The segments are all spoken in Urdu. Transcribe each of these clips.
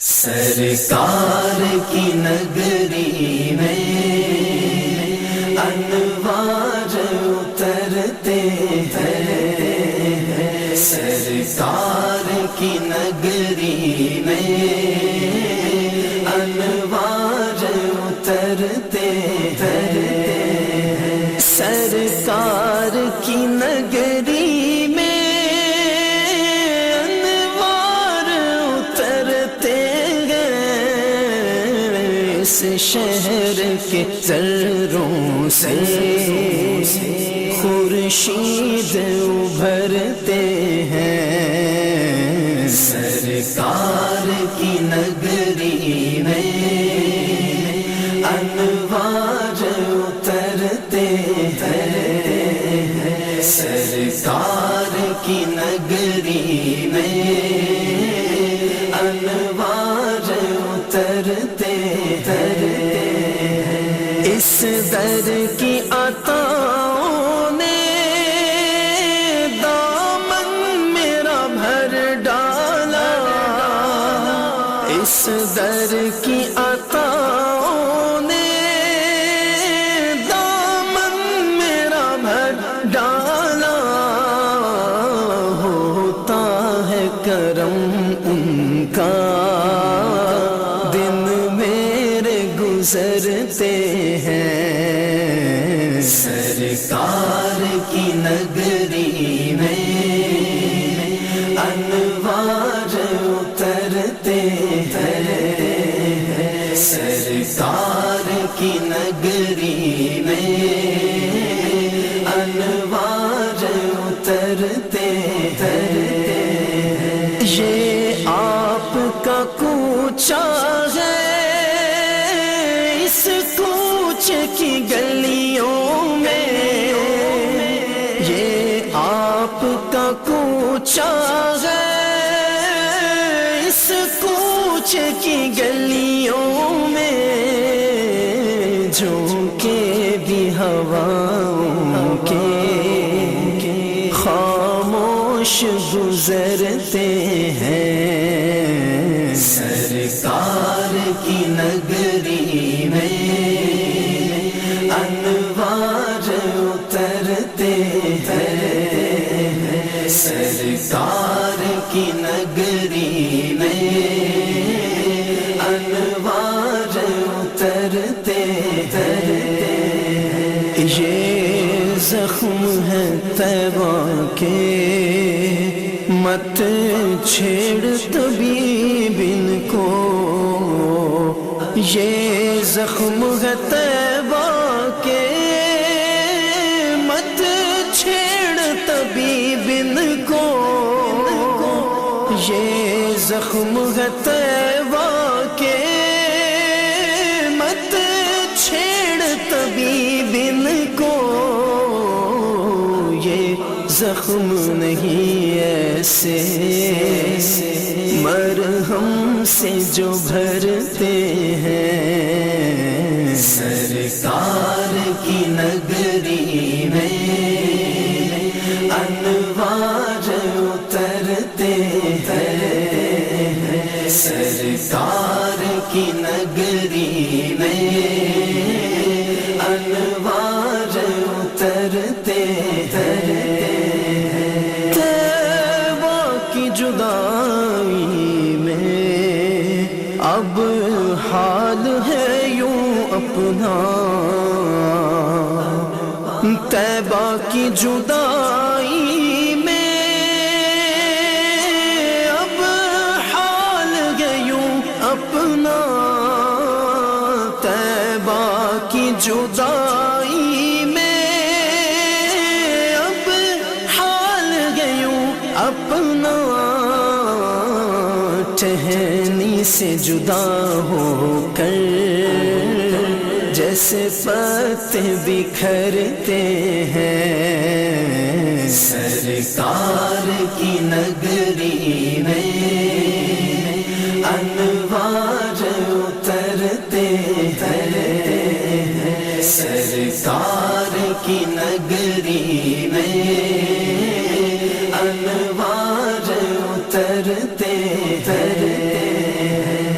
سرکار کی نگری میں انوار اترتے ہیں، سرکار کی نگری میں انوار اترتے ہیں، سرکار کی نگری میں اس شہر کے ذروں سے خورشید ابھرتے ہیں، سرکار کی نگری میں انوار اترتے ہیں، سرکار کی نگری میں انوار اترتے ہیں، اس در کی عطاؤں نے دامن میرا بھر ڈالا، اس در کی عطاؤں نے دامن میرا بھر ڈالا، ہوتا ہے کرم ان کا گزرتے ہیں، سرکار کی نگری میں انوار اترتے ہیں، سرکار کی نگری میں انوار اترتے ہیں، یہ آپ کا کوچہ ہے اس کوچے کی گلیوں میں، یہ آپ کا کوچہ ہے اس کوچے کی گلیوں میں، جھونکے بھی ہواؤں کے خاموش گزرتے ہیں، سرکار کی نگری میں انوار اترتے ہیں، سرکار کی نگری میں انوار اترتے ہیں، یہ زخم ہے طیبہ کے مت چھیڑ طبیب ان کو، یہ زخم ہے طیبہ کے مت چھیڑ طبیب ان کو، یہ زخم ہے طیبہ کے مت چھیڑ طبیب ان کو، یہ زخم نہیں ایسے مرہم سے جو بھرتے ہیں، سرکار کی نگری میں انوار اترتے ہیں، سرکار کی نگری میں انوار اترتے ہیں، طیبہ کی جدائی میں اب حال ہے یوں اپنا، طیبہ کی جدائی میں اب حال ہے یوں اپنا، طیبہ کی جدائی میں اب حال ہے یوں اپنا، ٹہنی سے جدا ہو کر جیسے پتے بکھرتے ہیں، سرکار کی نگری میں انوار اترتے ہیں، سرکار کی نگری میں انوار اترتے ہیں۔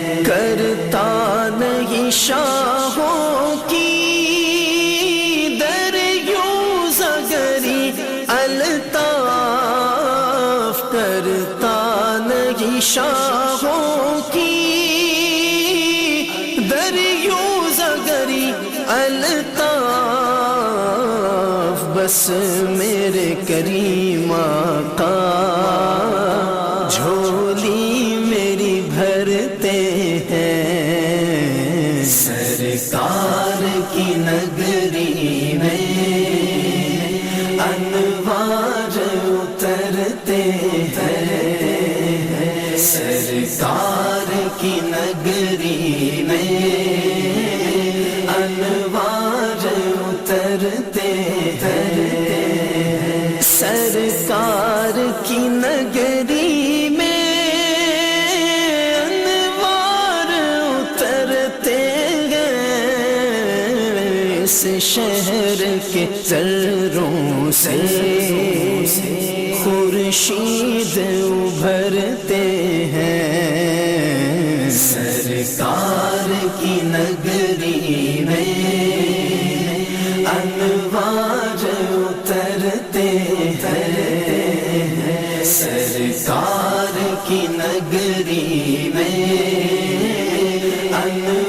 ٹلتا نہیں شاہوں کی در یوں زگری الطاف کرتا نہیں شاہوں کی در یوں زگری الطاف بس میرے کریم آقا جھولی میری بھرتے ہیں سرکار کی نگری میں انوار اترتے ہیں سرکار کی نگری میں انوار اترتے ہیں سرکار کی نگری میں انوار اترتے ہیں اس شہر کے ذروں سے خورشید ابھرتے ہیں سرکار کی نگری میں انوار اترتے ہیں سرکار کی نگری میں انوار